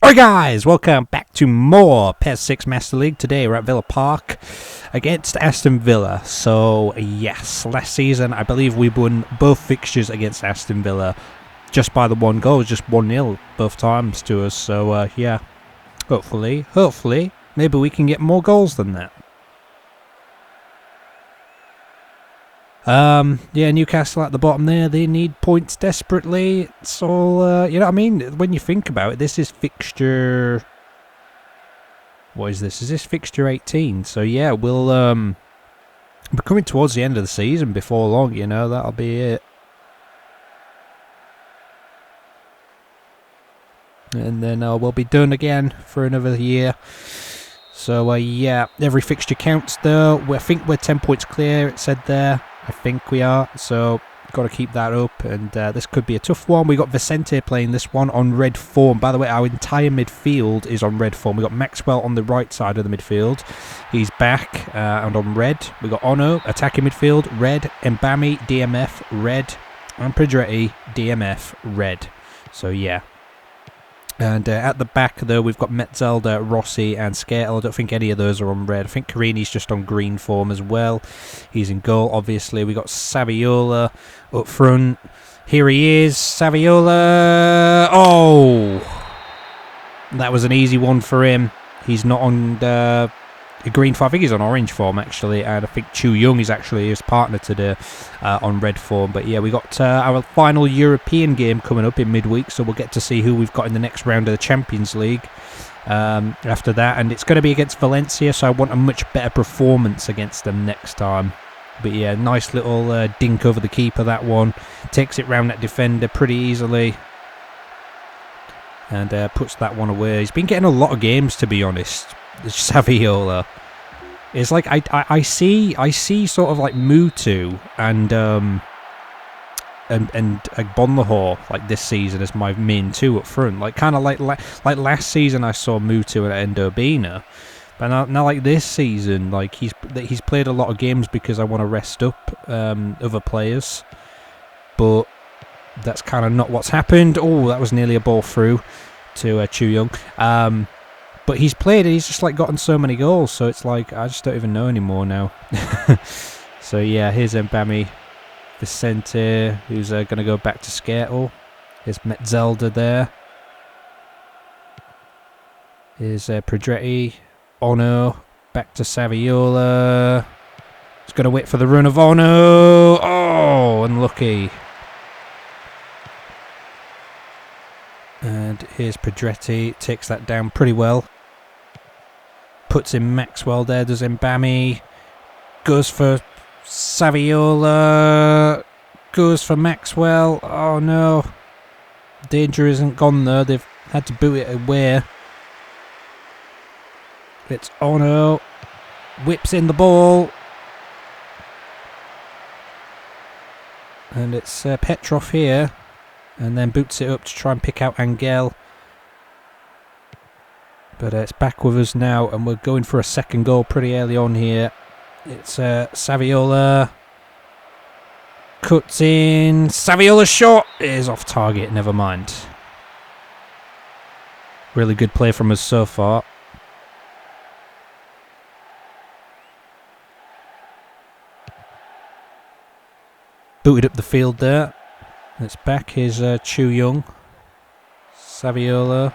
Alright guys, welcome back to more PES 6 Master League. Today we're at Villa Park against Aston Villa. So yes, last season I believe we won both fixtures against Aston Villa just by the one goal, just 1-0 both times to us. So yeah, hopefully, maybe we can get more goals than that. Yeah, Newcastle at the bottom there, they need points desperately. It's all, you know what I mean? When you think about it, this is fixture... What is this? Is this fixture 18? So yeah, we'll, be coming towards the end of the season before long, you know, that'll be it. And then we'll be done again for another year. So yeah, every fixture counts though. I think we're 10 points clear, it said there. I think we are, so got to keep that up, and this could be a tough one. We got Valencia playing this one on red form. By the way, our entire midfield is on red form. We got Maxwell on the right side of the midfield. He's back and on red. We got Ono attacking midfield, red. Mbami DMF red, and Pedretti DMF red. So yeah. And at the back, though, we've got Metzelder, Rossi, and Skertel. I don't think any of those are on red. I think Carini's just on green form as well. He's in goal, obviously. We've got Saviola up front. Here he is, Saviola. Oh! That was an easy one for him. He's not on green form. I think he's on orange form, actually. And I think Chu Young is actually his partner today on red form. But yeah, we got our final European game coming up in midweek, so we'll get to see who we've got in the next round of the Champions League after that. And it's going to be against Valencia, so I want a much better performance against them next time. But yeah, nice little dink over the keeper, that one. Takes it round that defender pretty easily. And puts that one away. He's been getting a lot of games, to be honest. Saviola. It's like I see sort of like Mutu and Bonlahor like this season as my main two up front. Like kind of like last season I saw Mutu and Endobina, but now like this season, like he's played a lot of games because I want to rest up other players, but that's kind of not what's happened. Oh, that was nearly a ball through to Chu Young. But he's played and he's just like gotten so many goals, so it's like I just don't even know anymore now. So yeah, here's Mbami Vicente, who's going to go back to Skertel. Here's Metzelder there. Here's Pedretti. Ono back to Saviola. He's going to wait for the run of Ono. Oh, unlucky. And here's Pedretti, takes that down pretty well. Puts in Maxwell there, does Mbami. Goes for Saviola. Goes for Maxwell. Oh no. Danger isn't gone though, they've had to boot it away. It's Ono. Whips in the ball. And it's Petrov here. And then boots it up to try and pick out Angel. But it's back with us now, and we're going for a second goal pretty early on here. It's Saviola. Cuts in. Saviola's shot is off target, never mind. Really good play from us so far. Booted up the field there. It's back, here's Chu Young. Saviola.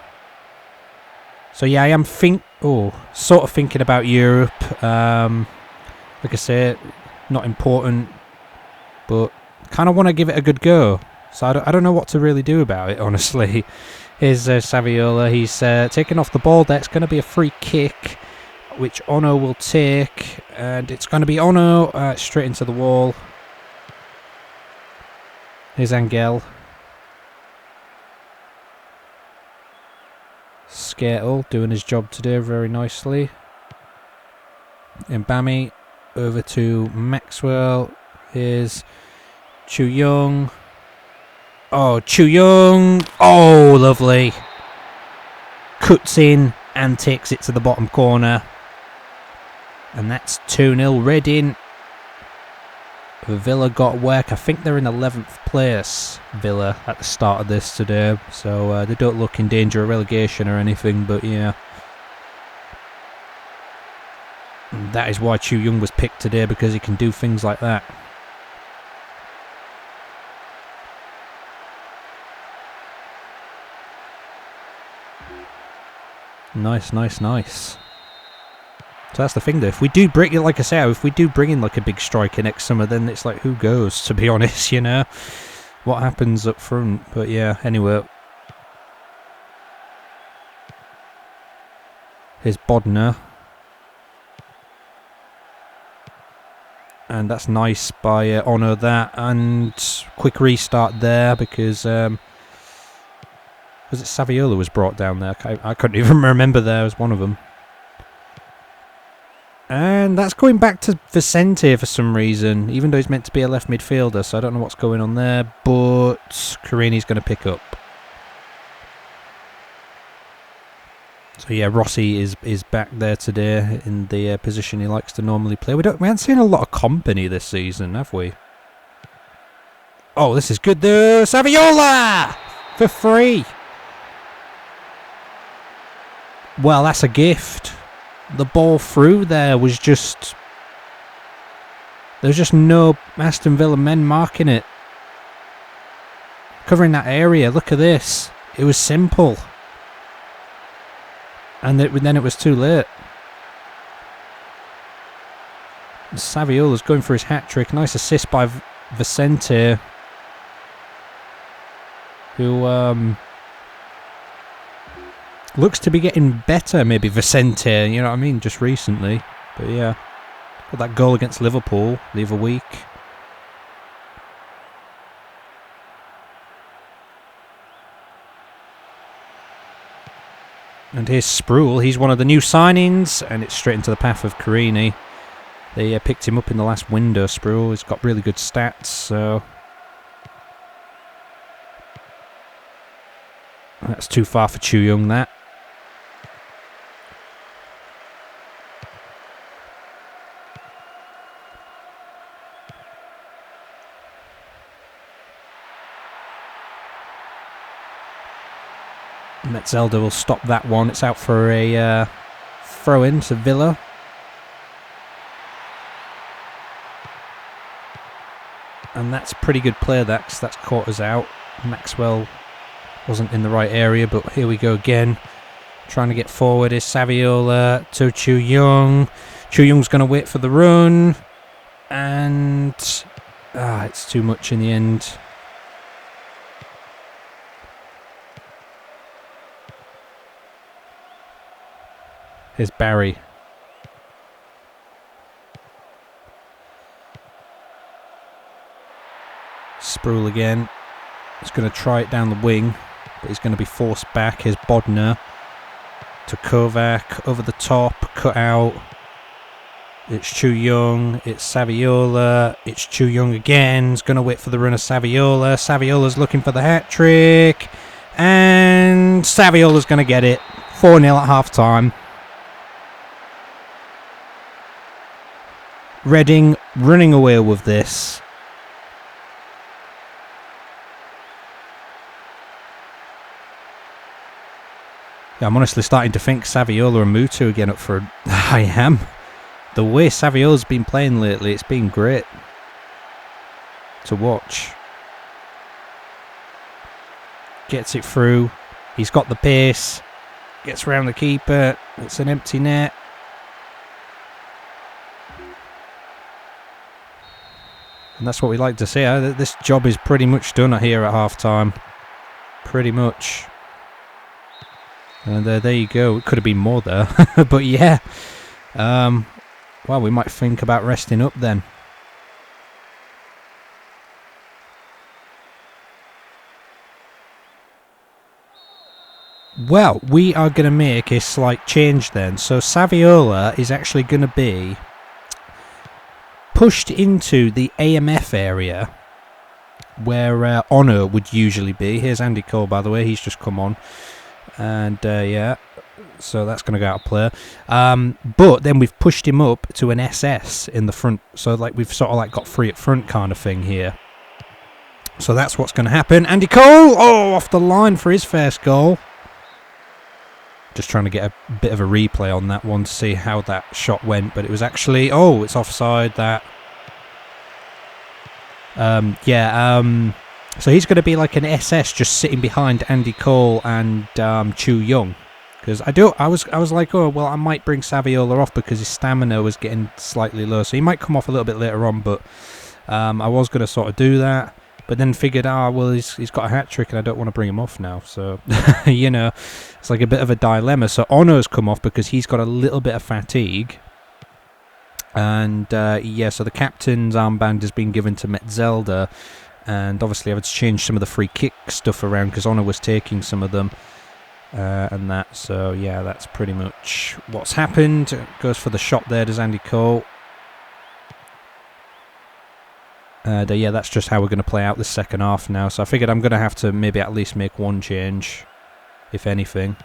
So yeah, I am sort of thinking about Europe. Like I say, not important, but kind of want to give it a good go. So I don't know what to really do about it, honestly. Here's Saviola. He's taking off the ball there. It's going to be a free kick, which Ono will take. And it's going to be Ono straight into the wall. Here's Angel. Skertel doing his job today very nicely. Mbami over to Maxwell. Here's Chu Young. Oh, Chu Young. Oh, lovely. Cuts in and takes it to the bottom corner. And that's 2-0 Reading. Villa got work. I think they're in 11th place, Villa, at the start of this today. So they don't look in danger of relegation or anything, but yeah. And that is why Chu Young was picked today, because he can do things like that. Nice, nice, nice. So that's the thing though, if we do bring it, like I say, if we do bring in like a big striker next summer, then it's like, who goes, to be honest, you know? What happens up front? But yeah, anyway. Here's Bodner. And that's nice by Ono that, and quick restart there because was it Saviola was brought down there? I couldn't even remember there as one of them. And that's going back to Vicente for some reason, even though he's meant to be a left midfielder, so I don't know what's going on there, but Carini's going to pick up. So yeah, Rossi is back there today in the position he likes to normally play. We haven't seen a lot of company this season, have we? Oh, this is good though. Saviola for free. Well, that's a gift. The ball through there was just... There was just no Aston Villa men marking it. Covering that area. Look at this. It was simple. And then it was too late. Saviola's going for his hat-trick. Nice assist by Vicente. Who looks to be getting better, maybe Vicente, you know what I mean, just recently. But yeah, got that goal against Liverpool the other week. And here's Sproul, he's one of the new signings, and it's straight into the path of Carini. They picked him up in the last window, Sproul. He's got really good stats, so... That's too far for Chu Young, that. Metzelder will stop that one. It's out for a throw-in to Villa. And that's pretty good play, that's caught us out. Maxwell wasn't in the right area, but here we go again. Trying to get forward is Saviola to Chu Young. Chu Young's going to wait for the run. And... it's too much in the end. Here's Barry. Sproul again. He's going to try it down the wing, but he's going to be forced back. Here's Bodner to Kovac, over the top, cut out. It's Chu Young, it's Saviola, it's Chu Young again. He's going to wait for the run of Saviola. Saviola's looking for the hat-trick, and Saviola's going to get it. 4-0 at half-time. Reading running away with this. Yeah, I'm honestly starting to think Saviola and Mutu again up front. I am. The way Saviola's been playing lately, it's been great to watch. Gets it through. He's got the pace. Gets around the keeper. It's an empty net. And that's what we like to see. This job is pretty much done here at half-time. Pretty much. And there you go. It could have been more there. But yeah. Well, we might think about resting up then. Well, we are going to make a slight change then. So Saviola is actually going to be pushed into the AMF area where Ono would usually be. Here's Andy Cole, by the way. He's just come on. And yeah, So that's going to go out of play. But then we've pushed him up to an SS in the front. So like we've sort of like got free at front kind of thing here. So that's what's going to happen. Andy Cole! Oh, off the line for his first goal. Just trying to get a bit of a replay on that one to see how that shot went. But it was actually... Oh, it's offside, that. So he's going to be like an SS just sitting behind Andy Cole and Chu Young. Because I was like, oh, well, I might bring Saviola off because his stamina was getting slightly low. So he might come off a little bit later on, but I was going to sort of do that. But then figured, well, he's got a hat-trick and I don't want to bring him off now. So, you know, it's like a bit of a dilemma. So Ono's come off because he's got a little bit of fatigue. And, yeah, so the captain's armband has been given to Metzelder. And obviously I've had to change some of the free kick stuff around because Ono was taking some of them. And that, so, yeah, that's pretty much what's happened. Goes for the shot there, does Andy Cole. Yeah, that's just how we're going to play out the second half now. So I figured I'm going to have to maybe at least make one change, if anything.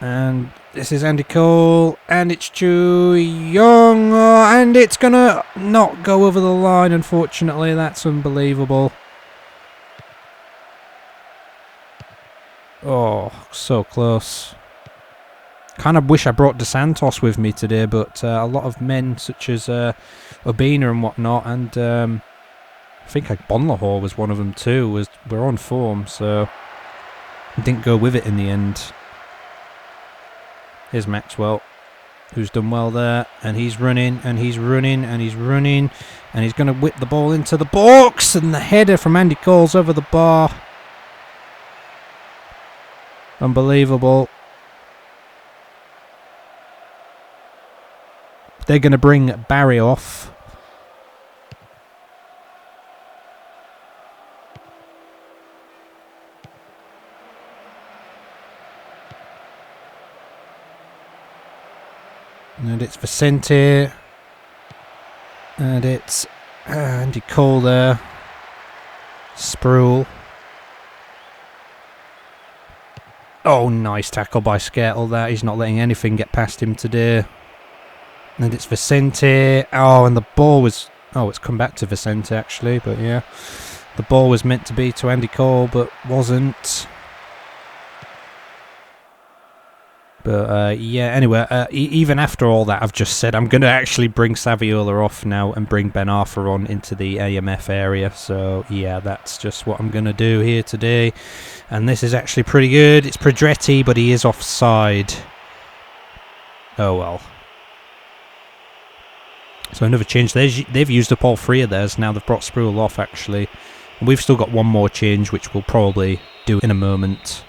And this is Andy Cole, and it's Chu Young, and it's going to not go over the line, unfortunately. That's unbelievable. Oh, so close. Kind of wish I brought De Santos with me today, but a lot of men such as Urbina and whatnot, and I think like Bonlahor was one of them too, were on form, so didn't go with it in the end. Here's Maxwell, who's done well there, and he's running, and he's running, and he's running, and he's going to whip the ball into the box, and the header from Andy Cole's over the bar. Unbelievable. They're going to bring Barry off. And it's Vicente. And it's Andy Cole there. Sproul. Oh, nice tackle by Skertel there. He's not letting anything get past him today. And it's Vicente. Oh, and the ball was... Oh, it's come back to Vicente, actually. But, yeah. The ball was meant to be to Andy Cole, but wasn't. But, yeah, anyway, even after all that I've just said, I'm going to actually bring Saviola off now and bring Ben Arthur on into the AMF area. So, yeah, that's just what I'm going to do here today. And this is actually pretty good. It's Pedretti, but he is offside. Oh, well. So another change. They've used up all three of theirs. Now they've brought Sproul off, actually. And we've still got one more change, which we'll probably do in a moment.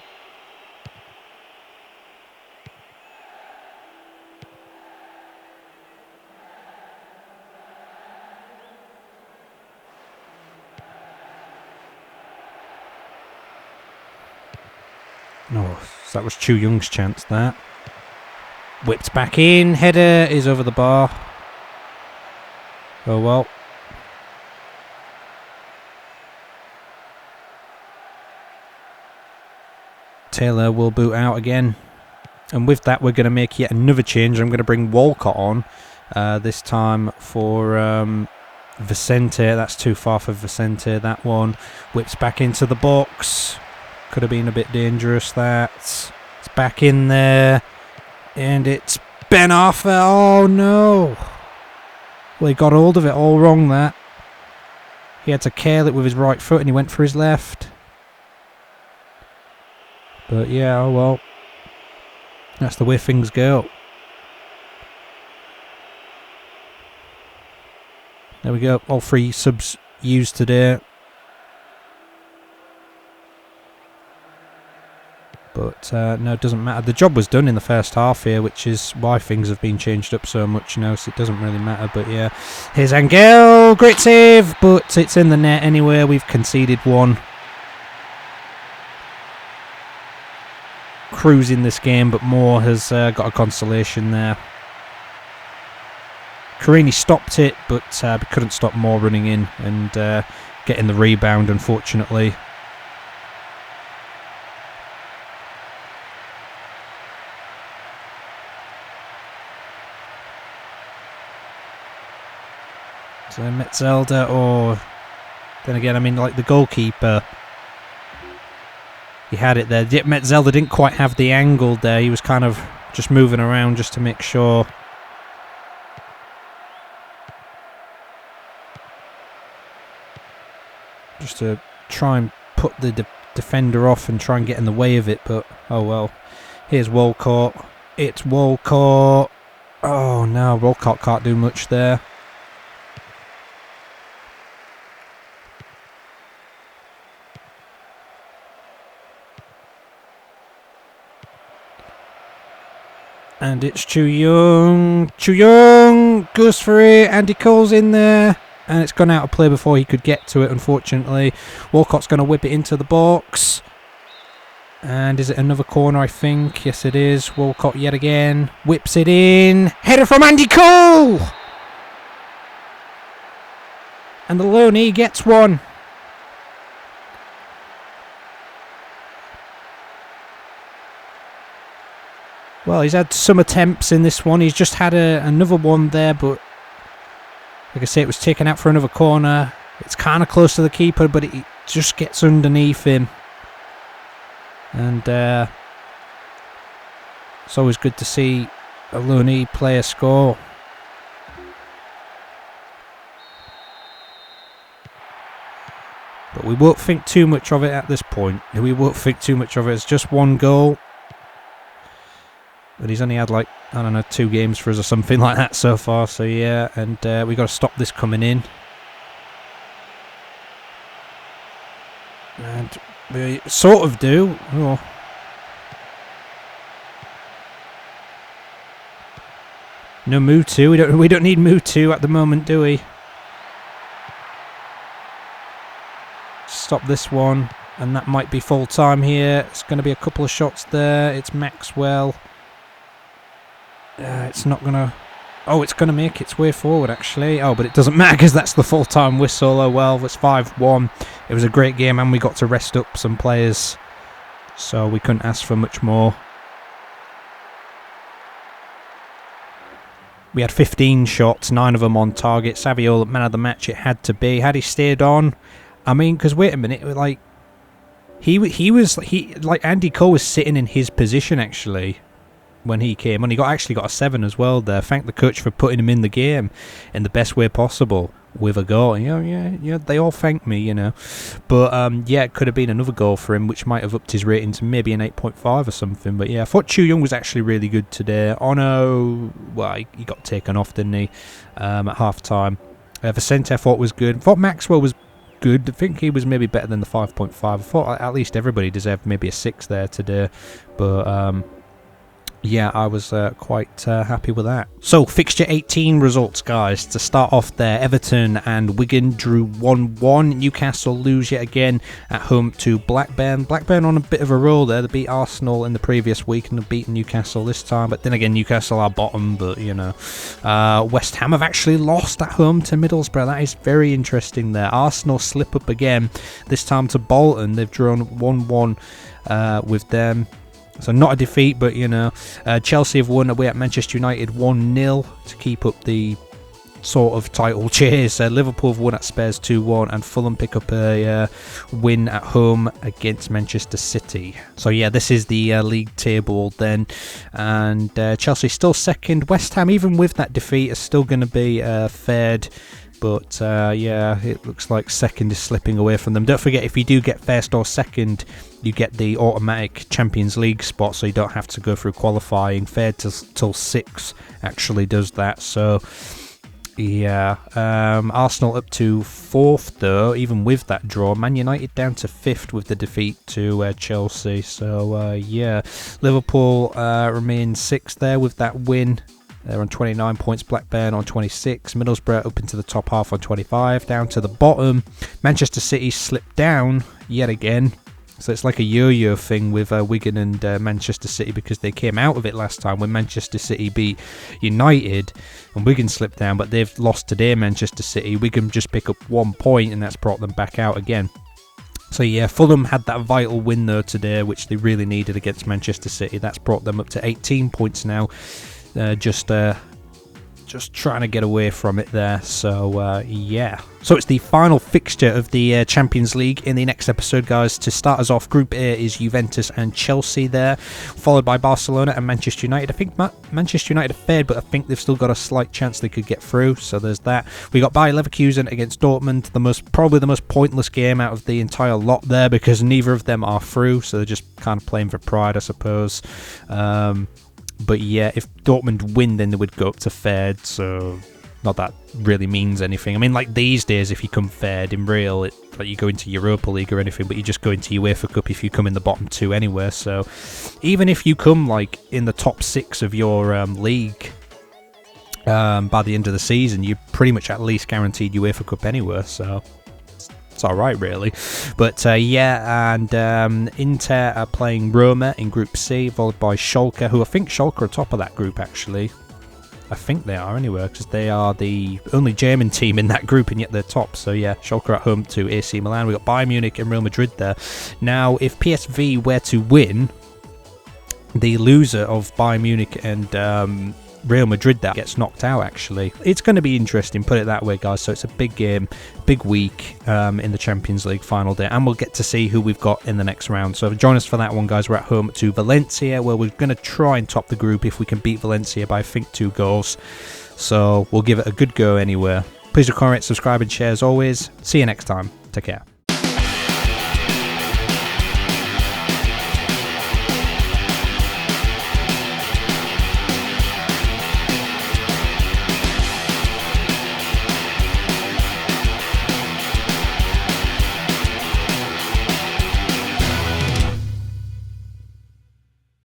Oh, so that was Chu Young's chance, that. Whipped back in. Header is over the bar. Oh well. Taylor will boot out again. And with that, we're going to make yet another change. I'm going to bring Walcott on. This time for Vicente. That's too far for Vicente, that one. Whips back into the box. Could have been a bit dangerous, that. It's back in there. And it's Ben Arthur. Oh, no. Well, he got hold of it all wrong, that. He had to curl it with his right foot and he went for his left. But yeah, oh well. That's the way things go. There we go. All three subs used today. But no, it doesn't matter. The job was done in the first half here, which is why things have been changed up so much now, so it doesn't really matter. But yeah, here's Angel. Great save, but it's in the net anyway. We've conceded one. Cruising this game, but Moore has got a consolation there. Carini stopped it, but couldn't stop Moore running in and getting the rebound, unfortunately. So Metzelder, or then again, I mean, like the goalkeeper, he had it there. Metzelder didn't quite have the angle there. He was kind of just moving around just to make sure. Just to try and put the defender off and try and get in the way of it, but oh well. Here's Walcott. It's Walcott. Oh no, Walcott can't do much there. And it's Chu Young. Chu Young goes for it. Andy Cole's in there. And it's gone out of play before he could get to it, unfortunately. Walcott's going to whip it into the box. And is it another corner, I think? Yes, it is. Walcott yet again. Whips it in. Header from Andy Cole! And the Loney gets one. Well, he's had some attempts in this one. He's just had another one there, but like I say, it was taken out for another corner. It's kind of close to the keeper, but it just gets underneath him. And it's always good to see a Loney player score. But we won't think too much of it at this point. We won't think too much of it. It's just one goal. But he's only had, like, I don't know, 2 games for us or something like that so far. So yeah, and we got to stop this coming in. And we sort of do. Oh. No Mutu. We don't need Mutu at the moment, do we? Stop this one, and that might be full time here. It's going to be a couple of shots there. It's Maxwell. It's not going to... Oh, it's going to make its way forward, actually. Oh, but it doesn't matter because that's the full-time whistle. Oh, well, it's 5-1. It was a great game, and we got to rest up some players. So we couldn't ask for much more. We had 15 shots, 9 of them on target. Saviola, man of the match, it had to be. Had he stayed on... I mean, because wait a minute, like... He like, Andy Cole was sitting in his position, actually, when he came on. He actually got a 7 as well there. Thank the coach for putting him in the game in the best way possible with a goal. Yeah, they all thank me, you know. But yeah, it could have been another goal for him, which might have upped his rating to maybe an 8.5 or something. But yeah, I thought Chu Young was actually really good today. Ono, well, he got taken off, didn't he, at half time. Vicente I thought was good. I thought Maxwell was good. I think he was maybe better than the 5.5. I thought at least everybody deserved maybe a 6 there today. But yeah, I was quite happy with that. So, fixture 18 results, guys. To start off there, Everton and Wigan drew 1-1. Newcastle lose yet again at home to Blackburn. Blackburn on a bit of a roll there. They beat Arsenal in the previous week and have beaten Newcastle this time. But then again, Newcastle are bottom, but, you know. West Ham have actually lost at home to Middlesbrough. That is very interesting there. Arsenal slip up again, this time to Bolton. They've drawn 1-1 with them. So not a defeat, but, you know, Chelsea have won away at Manchester United 1-0 to keep up the sort of title chase. Liverpool have won at Spurs 2-1, and Fulham pick up a win at home against Manchester City. So yeah, this is the league table then, and Chelsea still second. West Ham, even with that defeat, is still going to be third. But yeah, it looks like second is slipping away from them. Don't forget, if you do get first or second, you get the automatic Champions League spot, so you don't have to go through qualifying. Third till 6 actually does that. So yeah, Arsenal up to 4th though, even with that draw. Man United down to 5th with the defeat to Chelsea. So yeah, Liverpool remain 6th there with that win. They're on 29 points, Blackburn on 26, Middlesbrough up into the top half on 25, down to the bottom. Manchester City slipped down yet again, so it's like a yo-yo thing with Wigan and Manchester City, because they came out of it last time when Manchester City beat United and Wigan slipped down, but they've lost today, Manchester City. Wigan just pick up 1 point and that's brought them back out again. So yeah, Fulham had that vital win though today, which they really needed against Manchester City. That's brought them up to 18 points now. Just Just trying to get away from it there. So, yeah. So it's the final fixture of the Champions League in the next episode, guys. To start us off, Group A is Juventus and Chelsea there, followed by Barcelona and Manchester United. I think Manchester United have fared, but I think they've still got a slight chance they could get through. So there's that. We got Bayer Leverkusen against Dortmund, probably the most pointless game out of the entire lot there, because neither of them are through. So they're just kind of playing for pride, I suppose. But yeah, if Dortmund win, then they would go up to third, so not that really means anything. I mean, like these days, if you come third in real, like you go into Europa League or anything, but you just go into UEFA Cup if you come in the bottom two anywhere. So even if you come like in the top 6 of your league by the end of the season, you're pretty much at least guaranteed UEFA Cup anywhere, so it's alright really. But yeah, and Inter are playing Roma in Group C, followed by Schalke, who I think Schalke are top of that group actually. I think they are anyway, because they are the only German team in that group, and yet they're top. So yeah, Schalke are at home to AC Milan. We've got Bayern Munich and Real Madrid there. Now, if PSV were to win, the loser of Bayern Munich and Real Madrid that gets knocked out actually. It's going to be interesting, put it that way, guys. So it's a big game, big week in the Champions League final day, and we'll get to see who we've got in the next round. So join us for that one, guys. We're at home to Valencia, where we're going to try and top the group if we can beat Valencia by, I think, 2 goals. So we'll give it a good go anyway. Please do comment, subscribe and share as always. See you next time. Take care.